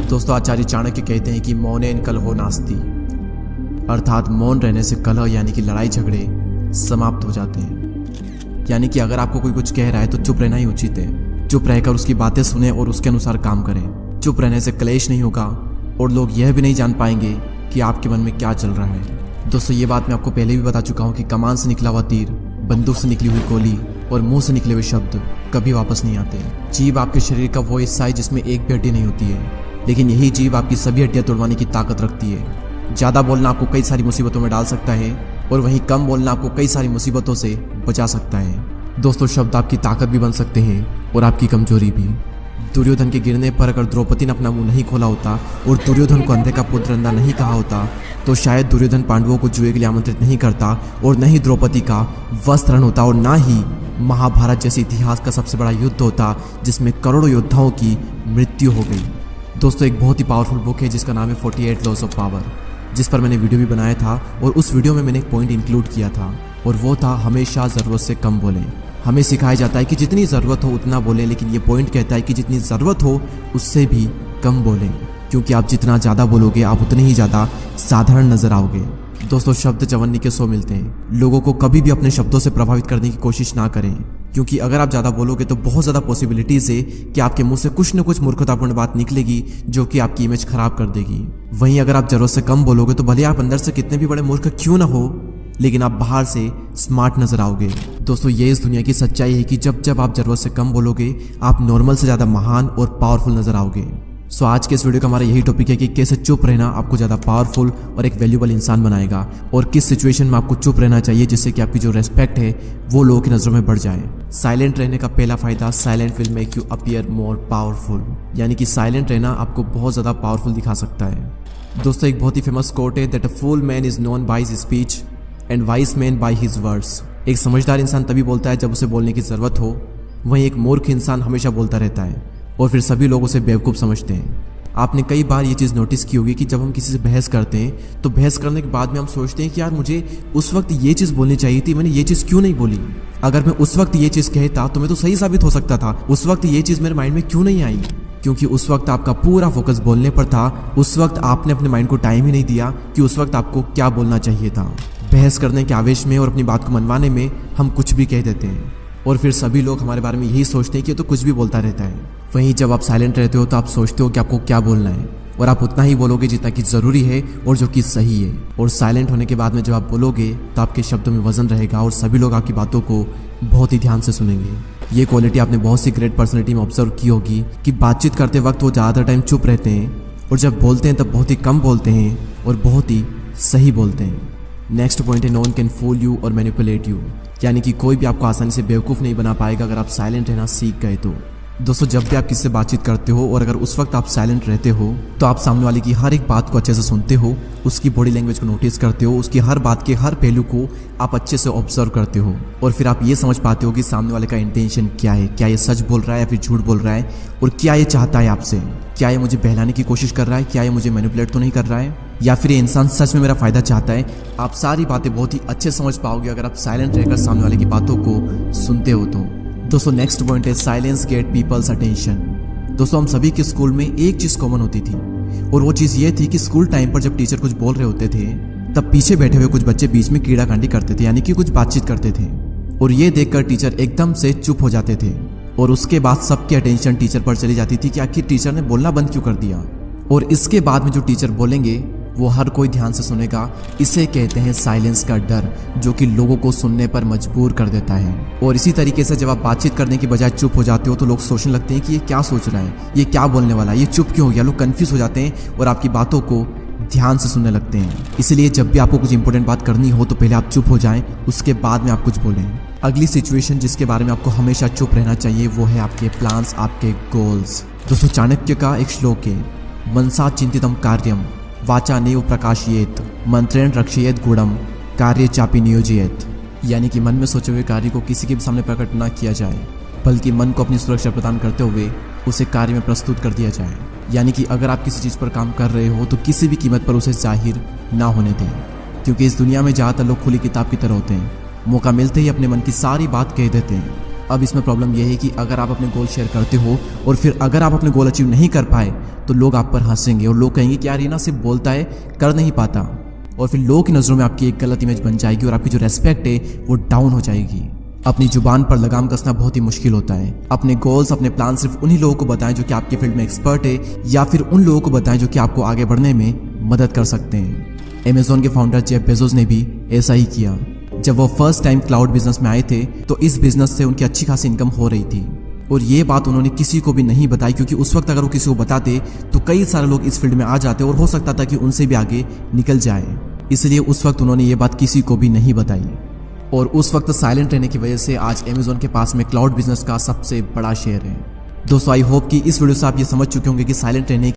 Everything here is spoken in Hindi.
दोस्तों, आचार्य चाणक्य कहते हैं कि मौनेन कलहो नास्ति, अर्थात मौन रहने से कलह यानी कि लड़ाई झगड़े समाप्त हो जाते हैं। यानी कि अगर आपको कोई कुछ कह रहा है तो चुप रहना ही उचित है। चुप रहकर उसकी बातें सुने और उसके अनुसार काम करें। चुप रहने से क्लेश नहीं होगा और लोग यह भी नहीं जान पाएंगे कि आपके मन में क्या चल रहा है। दोस्तों, ये बात मैं आपको पहले भी बता चुका हूँ कि कमान से निकला हुआ तीर, बंदूक से निकली हुई गोली और मुंह से निकले हुए शब्द कभी वापस नहीं आते। जीभ आपके शरीर का वो हिस्सा है जिसमें एक भी हड्डी नहीं होती है, लेकिन यही जीभ आपकी सभी हड्डियां तोड़वाने की ताकत रखती है। ज़्यादा बोलना आपको कई सारी मुसीबतों में डाल सकता है और वहीं कम बोलना आपको कई सारी मुसीबतों से बचा सकता है। दोस्तों, शब्द आपकी ताकत भी बन सकते हैं और आपकी कमजोरी भी। दुर्योधन के गिरने पर अगर द्रौपदी ने अपना मुंह नहीं खोला होता और दुर्योधन को अंधे का पुत्र अंधा नहीं कहा होता तो शायद दुर्योधन पांडवों को जुए के लिए आमंत्रित नहीं करता और न ही द्रौपदी का वस्त्रण होता और ना ही महाभारत जैसे इतिहास का सबसे बड़ा युद्ध होता जिसमें करोड़ों योद्धाओं की मृत्यु हो गई। दोस्तों, एक बहुत ही पावरफुल बुक है जिसका नाम है 48 लॉज ऑफ पावर, जिस पर मैंने वीडियो भी बनाया था और उस वीडियो में मैंने एक पॉइंट इंक्लूड किया था और वो था हमेशा ज़रूरत से कम बोलें। हमें सिखाया जाता है कि जितनी ज़रूरत हो उतना बोलें, लेकिन ये पॉइंट कहता है कि जितनी ज़रूरत हो उससे भी कम बोलें, क्योंकि आप जितना ज़्यादा बोलोगे आप उतने ही ज़्यादा साधारण नजर आओगे। दोस्तों, शब्द चवन्नी के 100 मिलते हैं। लोगों को कभी भी अपने शब्दों से प्रभावित करने की कोशिश ना करें, क्योंकि अगर आप ज़्यादा बोलोगे तो बहुत ज़्यादा पॉसिबिलिटीज़ है कि आपके मुंह से कुछ न कुछ मूर्खतापूर्ण बात निकलेगी जो कि आपकी इमेज खराब कर देगी। वहीं अगर आप ज़रूरत से कम बोलोगे तो भले आप अंदर से कितने भी बड़े मूर्ख क्यों ना हो, लेकिन आप बाहर से स्मार्ट नजर आओगे। दोस्तों, ये इस दुनिया की सच्चाई है कि जब जब आप ज़रूरत से कम बोलोगे आप नॉर्मल से ज़्यादा महान और पावरफुल नजर आओगे। सो आज के इस वीडियो का हमारा यही टॉपिक है कि कैसे चुप रहना आपको ज़्यादा पावरफुल और एक वैल्यूबल इंसान बनाएगा और किस सिचुएशन में आपको चुप रहना चाहिए जिससे कि आपकी जो रेस्पेक्ट है वो लोगों की नज़रों में बढ़ जाए। साइलेंट रहने का पहला फायदा, silent will make you appear more powerful, यानी कि साइलेंट रहना आपको बहुत ज़्यादा पावरफुल दिखा सकता है। दोस्तों, एक बहुत ही फेमस कोट है that a fool man is known by his speech and wise man by his words. एक समझदार इंसान तभी बोलता है जब उसे बोलने की ज़रूरत हो, वहीं एक मूर्ख इंसान हमेशा बोलता रहता है और फिर सभी लोग उसे बेवकूफ़ समझते हैं। आपने कई बार ये चीज़ नोटिस की होगी कि जब हम किसी से बहस करते हैं तो बहस करने के बाद में हम सोचते हैं कि यार मुझे उस वक्त ये चीज़ बोलनी चाहिए थी, मैंने ये चीज़ क्यों नहीं बोली। अगर मैं उस वक्त ये चीज़ कहता तो मैं तो सही साबित हो सकता था। उस वक्त ये चीज़ मेरे माइंड में क्यों नहीं आई, क्योंकि उस वक्त आपका पूरा फोकस बोलने पर था। उस वक्त आपने अपने माइंड को टाइम ही नहीं दिया कि उस वक्त आपको क्या बोलना चाहिए था। बहस करने के आवेश में और अपनी बात को मनवाने में हम कुछ भी कह देते हैं और फिर सभी लोग हमारे बारे में यही सोचते हैं कि तो कुछ भी बोलता रहता है। वहीं जब आप साइलेंट रहते हो तो आप सोचते हो कि आपको क्या बोलना है और आप उतना ही बोलोगे जितना कि ज़रूरी है और जो कि सही है। और साइलेंट होने के बाद में जब आप बोलोगे तो आपके शब्दों में वजन रहेगा और सभी लोग आपकी बातों को बहुत ही ध्यान से सुनेंगे। ये क्वालिटी आपने बहुत सी ग्रेट पर्सनैलिटी में ऑब्जर्व की होगी कि बातचीत करते वक्त वो ज़्यादातर टाइम चुप रहते हैं और जब बोलते हैं तब बहुत ही कम बोलते हैं और बहुत ही सही बोलते हैं। नेक्स्ट पॉइंट है no one can fool you और मैनिपुलेट यू, यानी कि कोई भी आपको आसानी से बेवकूफ़ नहीं बना पाएगा अगर आप साइलेंट रहना सीख गए तो। दोस्तों, जब भी आप किससे बातचीत करते हो और अगर उस वक्त आप साइलेंट रहते हो तो आप सामने वाले की हर एक बात को अच्छे से सुनते हो, उसकी बॉडी लैंग्वेज को नोटिस करते हो, उसकी हर बात के हर पहलू को आप अच्छे से ऑब्जर्व करते हो और फिर आप ये समझ पाते हो कि सामने वाले का इंटेंशन क्या है, क्या ये सच बोल रहा है या फिर झूठ बोल रहा है और क्या ये चाहता है आपसे। क्या ये मुझे बहलाने की कोशिश कर रहा है, क्या ये मुझे मैनिपुलेट तो नहीं कर रहा है, या फिर ये इंसान सच में मेरा फ़ायदा चाहता है। आप सारी बातें बहुत ही अच्छे समझ पाओगे अगर आप साइलेंट रहकर सामने वाले की बातों को सुनते हो तो। दोस्तों, नेक्स्ट पॉइंट है साइलेंस गेट पीपल्स अटेंशन। दोस्तों, हम सभी के स्कूल में एक चीज़ कॉमन होती थी और वो चीज़ ये थी कि स्कूल टाइम पर जब टीचर कुछ बोल रहे होते थे तब पीछे बैठे हुए कुछ बच्चे बीच में कीड़ाकांडी करते थे, यानी कि कुछ बातचीत करते थे और ये देखकर टीचर एकदम से चुप हो जाते थे और उसके बाद सबकी अटेंशन टीचर पर चली जाती थी कि आखिर टीचर ने बोलना बंद क्यों कर दिया। और इसके बाद में जो टीचर बोलेंगे वो हर कोई ध्यान से सुनेगा। इसे कहते हैं साइलेंस का डर, जो कि लोगों को सुनने पर मजबूर कर देता है। और इसी तरीके से जब आप बातचीत करने की बजाय चुप हो जाते हो तो लोग सोचने लगते हैं कि ये क्या सोच रहा है, ये क्या बोलने वाला है, ये चुप क्यों हो गया। लोग कंफ्यूज हो जाते हैं और आपकी बातों को ध्यान से सुनने लगते हैं। इसलिए जब भी आपको कुछ इंपॉर्टेंट बात करनी हो तो पहले आप चुप हो जाएं, उसके बाद में आप कुछ बोलें। अगली सिचुएशन जिसके बारे में आपको हमेशा चुप रहना चाहिए वो है आपके प्लान्स, आपके गोल्स। दोस्तों, चाणक्य का एक श्लोक है मनसा चिंतितम कार्यम वाचा नैव प्रकाशयेत मंत्रेण रक्षयेत गुणम कार्य चापि नियोजयेत, यानी कि मन में सोचे हुए कार्य को किसी के भी सामने प्रकट ना किया जाए बल्कि मन को अपनी सुरक्षा प्रदान करते हुए उसे कार्य में प्रस्तुत कर दिया जाए। यानी कि अगर आप किसी चीज़ पर काम कर रहे हो तो किसी भी कीमत पर उसे जाहिर ना होने दें, क्योंकि इस दुनिया में ज़्यादातर लोग खुली किताब की तरह होते हैं। मौका मिलते ही अपने मन की सारी बात कह देते हैं अब इसमें प्रॉब्लम यह है कि अगर आप अपने गोल शेयर करते हो और फिर अगर आप अपने गोल अचीव नहीं कर पाए तो लोग आप पर हंसेंगे और लोग कहेंगे कि यार ये ना सिर्फ बोलता है, कर नहीं पाता। और फिर लोगों की नज़रों में आपकी एक गलत इमेज बन जाएगी और आपकी जो रेस्पेक्ट है वो डाउन हो जाएगी। अपनी जुबान पर लगाम कसना बहुत ही मुश्किल होता है। अपने गोल्स, अपने प्लान सिर्फ उन्हीं लोगों को बताएं जो कि आपकी फील्ड में एक्सपर्ट है, या फिर उन लोगों को बताएं जो कि आपको आगे बढ़ने में मदद कर सकते हैं। अमेज़न के फाउंडर जेफ बेजोस ने भी ऐसा ही किया। जब वो फर्स्ट टाइम क्लाउड बिजनेस में आए थे तो इस बिजनेस से उनकी अच्छी खासी इनकम हो रही थी और ये बात उन्होंने किसी को भी नहीं बताई, क्योंकि उस वक्त अगर वो किसी को बताते तो कई सारे लोग इस फील्ड में आ जाते और हो सकता था कि उनसे भी आगे निकल जाए। इसलिए उस वक्त उन्होंने ये बात किसी को भी नहीं बताई और उस वक्त साइलेंट रहने की वजह से आज अमेज़न के पास में क्लाउड बिजनेस का सबसे बड़ा शेयर है। दोस्तों, आई होप कि इस वीडियो से आप ये समझ चुके होंगे कि साइलेंट रहने